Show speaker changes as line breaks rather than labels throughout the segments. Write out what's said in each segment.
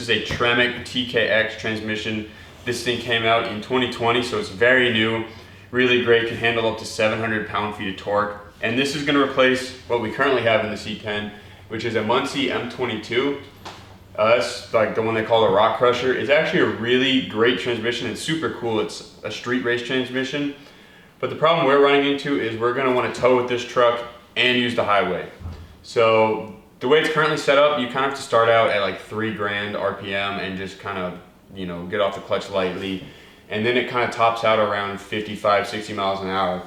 is a Tremec TKX transmission. This thing came out in 2020, so it's very new. Really great, can handle up to 700 pound-feet of torque. And this is gonna replace what we currently have in the C10, which is a Muncie M22. That's like the one they call the Rock Crusher. It's actually a really great transmission. It's super cool. It's a street race transmission. But the problem we're running into is we're gonna wanna tow with this truck and use the highway. So the way it's currently set up, you kind of have to start out at like 3 grand RPM and just kind of, you know, get off the clutch lightly. And then it kind of tops out around 55, 60 miles an hour.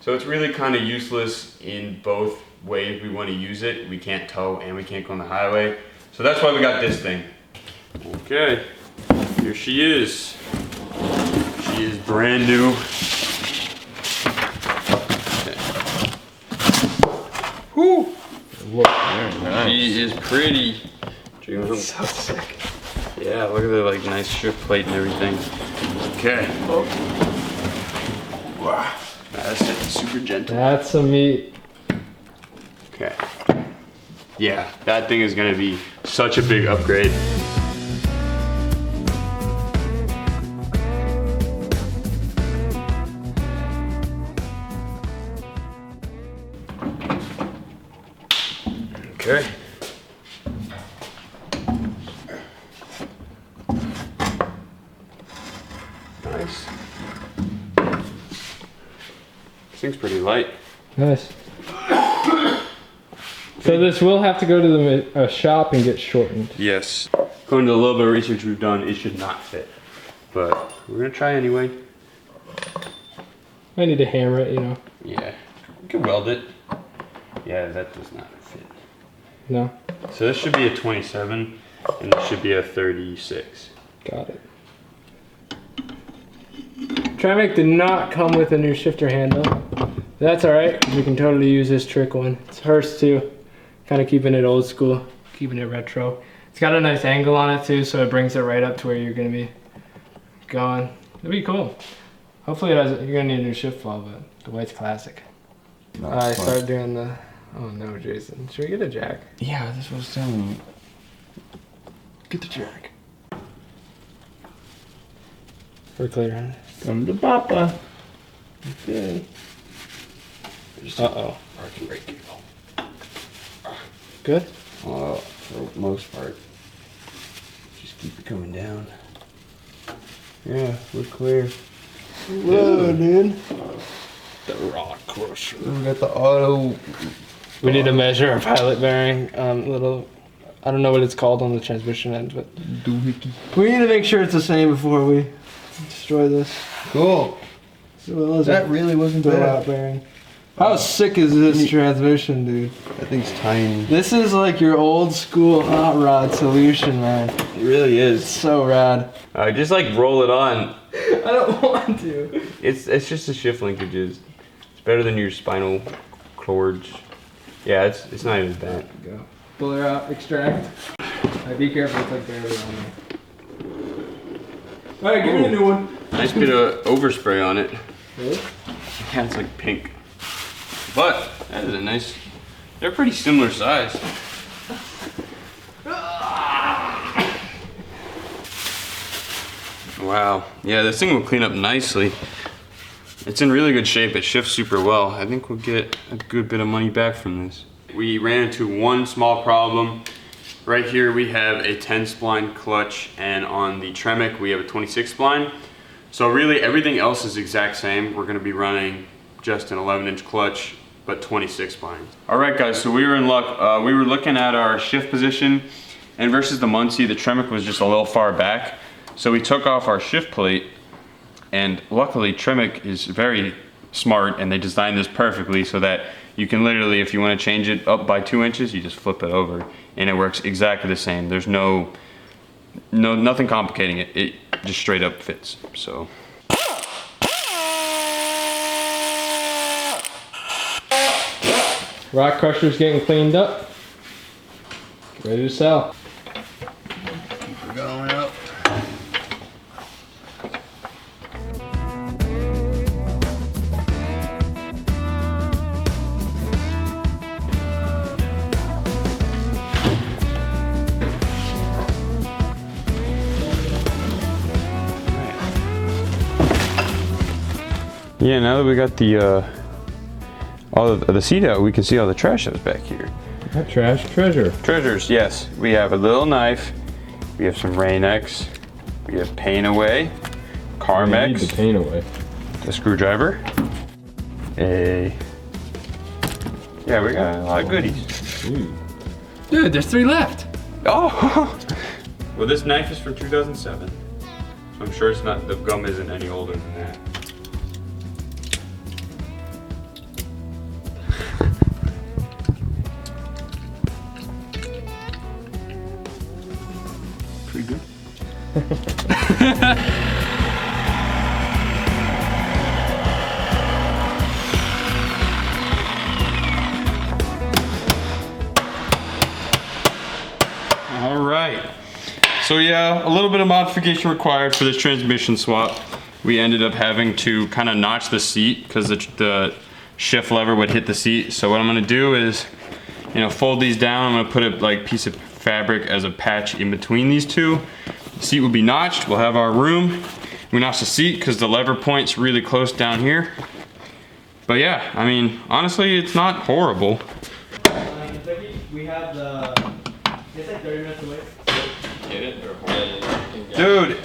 So it's really kind of useless in both ways we want to use it. We can't tow and we can't go on the highway. So that's why we got this thing. Okay, here she is. She is brand new. Okay. Whew.
Look, very nice.
She is pretty.
So sick.
Yeah, look at the like nice shift plate and everything. Okay. Oh. Wow. That's it. Super gentle.
That's some meat.
Okay. Yeah, that thing is gonna be such a big upgrade. Okay. Nice. This thing's pretty light.
Nice. So this will have to go to the shop and get shortened.
Yes. According to a little bit of research we've done, it should not fit. But we're gonna try anyway.
I need to hammer it, you know.
Yeah. We can weld it. Yeah, that does not fit.
No?
So this should be a 27 and this should be a 36.
Got it. Tremec did not come with a new shifter handle. That's alright, we can totally use this trick one. It's hers too. Kind of keeping it old school, keeping it retro. It's got a nice angle on it too, so it brings it right up to where you're gonna be going. It'll be cool. Hopefully it has, you're gonna need a new shift flow, but the white's classic. I started doing the, oh no, Jason. Should we get a jack?
Yeah, that's what I was telling you. Get the jack.
We're clear on it.
Come to Papa.
Okay. Uh-oh.
Parking brake cable.
Good?
Well, for the most part. Just keep it coming down. Yeah, we're clear.
Whoa, dude.
The Rock Crusher.
We got the auto. We need to measure our pilot bearing. Little, I don't know what it's called on the transmission end, but
Doohickey.
we need to make sure it's the same before we destroy this.
Cool.
So
That really wasn't
blowout
bad.
bearing. How sick is this transmission, dude?
That thing's tiny.
This is like your old school hot rod solution, man.
It really
It's
is.
so rad.
Just like roll it on.
I don't want to.
It's just the shift linkages. It's better than your spinal cords. Yeah, it's not even bad.
Go. Pull her out, extract. Right, be careful, it's like barely on there. Alright, give me a new one.
Nice bit of overspray on it.
Really?
Yeah, it's like pink. But that is a nice. They're pretty similar size. Wow. Yeah, this thing will clean up nicely. It's in really good shape. It shifts super well. I think we'll get a good bit of money back from this. We ran into one small problem. Right here we have a 10 spline clutch, and on the Tremec we have a 26 spline. So really everything else is exact same. We're gonna be running just an 11-inch clutch, but 26 spline. All right guys, so we were in luck. We were looking at our shift position, and versus the Muncie, the Tremec was just a little far back. So we took off our shift plate, and luckily Tremec is very smart, and they designed this perfectly so that you can literally, if you want to change it up by 2 inches, you just flip it over, and it works exactly the same. There's nothing complicating it. It just straight up fits. So.
Rock Crusher's getting cleaned up. Ready to sell.
Keep it going up.
Yeah, now that we got the all of the seat out, we can see all the trash that was back here.
Not trash, treasure.
Treasures, yes. We have a little knife. We have some Rain-X. We have paint away, Carmex.
Need the paint away.
A screwdriver. Yeah, we got a lot of goodies.
Ooh. Dude, there's 3 left.
Oh! Well, this knife is from 2007. So I'm sure it's not, the gum isn't any older than that. Pretty good. All right. So yeah, a little bit of modification required for this transmission swap. We ended up having to kind of notch the seat because the shift lever would hit the seat. So what I'm gonna do is, you know, fold these down. I'm gonna put a like piece of fabric as a patch in between these two. The seat will be notched. We'll have our room. We notch the seat because the lever point's really close down here. But yeah, I mean, honestly, it's not horrible.
We have the. It's like 30 minutes away.
Dude,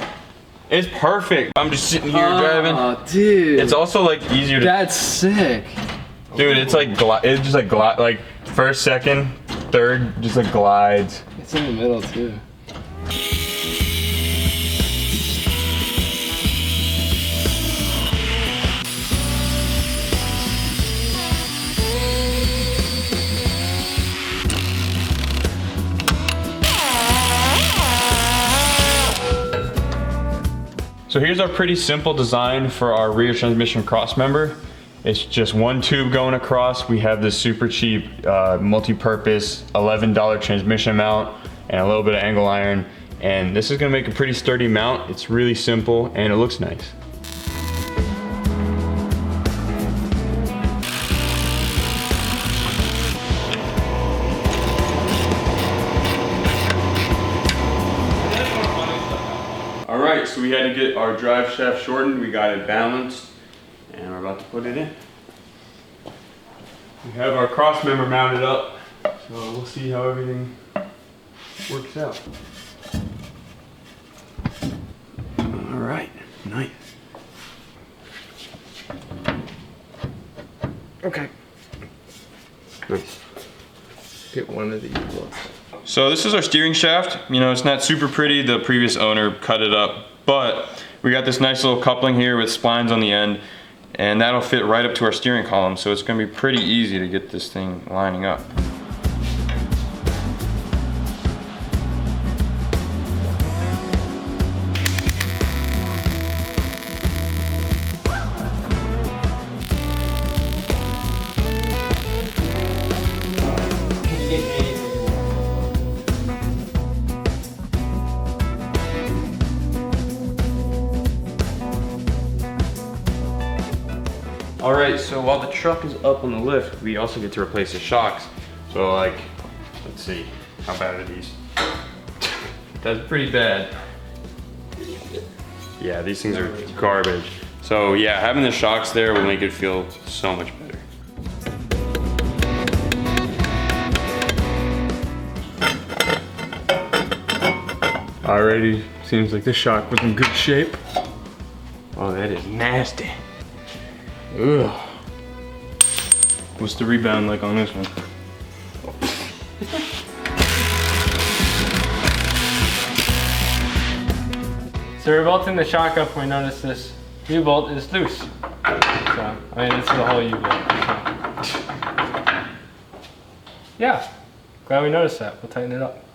it's perfect. I'm just sitting here driving.
Oh, dude.
It's also like easier to.
That's sick.
Dude, it's like it's just like first, second, third, just like glides.
It's in the middle too.
So here's our pretty simple design for our rear transmission cross member. It's just one tube going across. We have this super cheap multi-purpose $11 transmission mount and a little bit of angle iron. And this is gonna make a pretty sturdy mount. It's really simple and it looks nice. All right, so we had to get our drive shaft shortened. We got it balanced and we're about to put it in. We have our cross member mounted up, so we'll see how everything works out. All right, nice.
Okay.
Nice.
Get one of these ones.
So this is our steering shaft. You know, it's not super pretty. The previous owner cut it up, but we got this nice little coupling here with splines on the end, and that'll fit right up to our steering column. So it's gonna be pretty easy to get this thing lining up. All right, so while the truck is up on the lift, we also get to replace the shocks. So like, let's see, how bad are these? That's pretty bad. Yeah, these things are garbage. So yeah, having the shocks there will make it feel so much better. Already seems like the shock was in good shape. Oh, that is nasty. Ugh. What's the rebound like on this one?
So we're bolting the shock up, we noticed this U-bolt is loose. So, I mean, it's the whole U-bolt. So. Yeah, glad we noticed that. We'll tighten it up.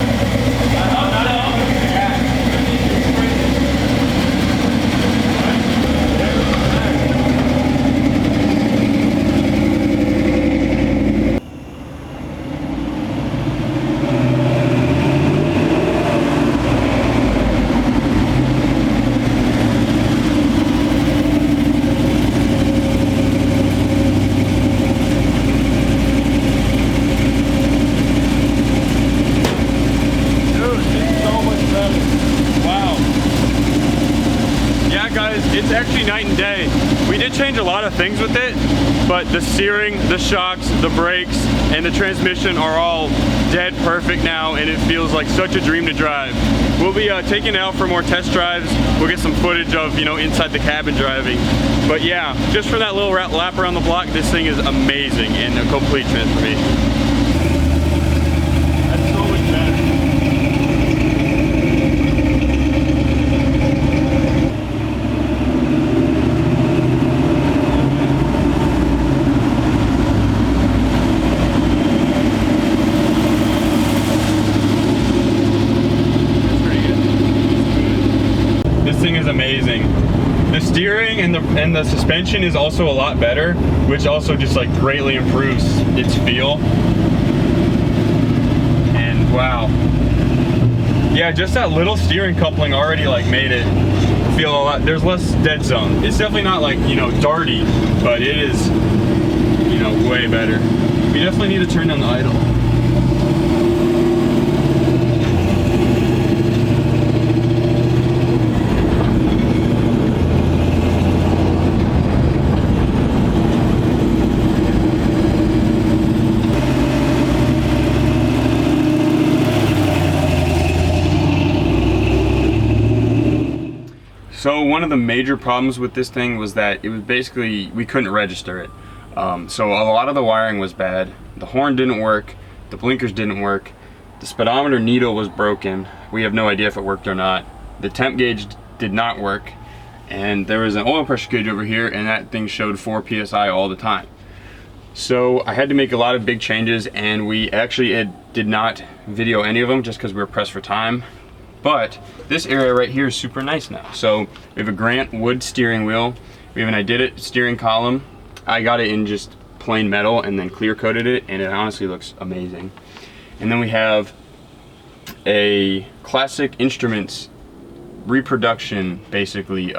night and day. We did change a lot of things with it, but the steering, the shocks, the brakes, and the transmission are all dead perfect now, and it feels like such a dream to drive. We'll be taking it out for more test drives. We'll get some footage of, you know, inside the cabin driving. But yeah, just for that little lap around the block, this thing is amazing and a complete transformation. That's so much better. Amazing. The steering and the suspension is also a lot better, which also just like greatly improves its feel. And wow, yeah, just that little steering coupling already like made it feel a lot. There's less dead zone. It's definitely not like, you know, darty, but it is, you know, way better. We definitely need to turn down the idle. So one of the major problems with this thing was that it was basically, we couldn't register it. So a lot of the wiring was bad. The horn didn't work, the blinkers didn't work, the speedometer needle was broken. We have no idea if it worked or not. The temp gauge did not work, and there was an oil pressure gauge over here, and that thing showed 4 PSI all the time. So I had to make a lot of big changes, and we actually did not video any of them just because we were pressed for time. But this area right here is super nice now. So we have a Grant wood steering wheel. We have an I Did It steering column. I got it in just plain metal and then clear coated it, and it honestly looks amazing. And then we have a Classic Instruments reproduction, basically,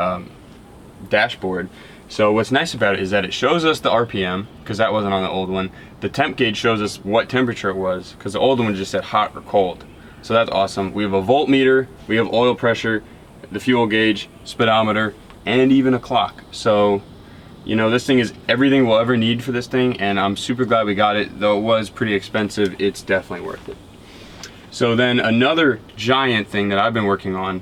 dashboard. So what's nice about it is that it shows us the RPM, because that wasn't on the old one. The temp gauge shows us what temperature it was, because the old one just said hot or cold. So that's awesome. We have a voltmeter, we have oil pressure, the fuel gauge, speedometer, and even a clock. So, you know, this thing is everything we'll ever need for this thing, and I'm super glad we got it. Though it was pretty expensive, it's definitely worth it. So then another giant thing that I've been working on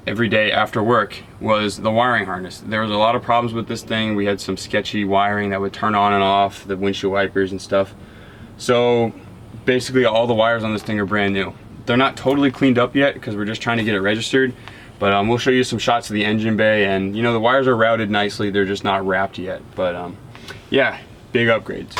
every day after work was the wiring harness. There was a lot of problems with this thing. We had some sketchy wiring that would turn on and off, the windshield wipers and stuff. So basically all the wires on this thing are brand new. They're not totally cleaned up yet because we're just trying to get it registered, but we'll show you some shots of the engine bay, and you know, the wires are routed nicely, they're just not wrapped yet. But yeah, big upgrades.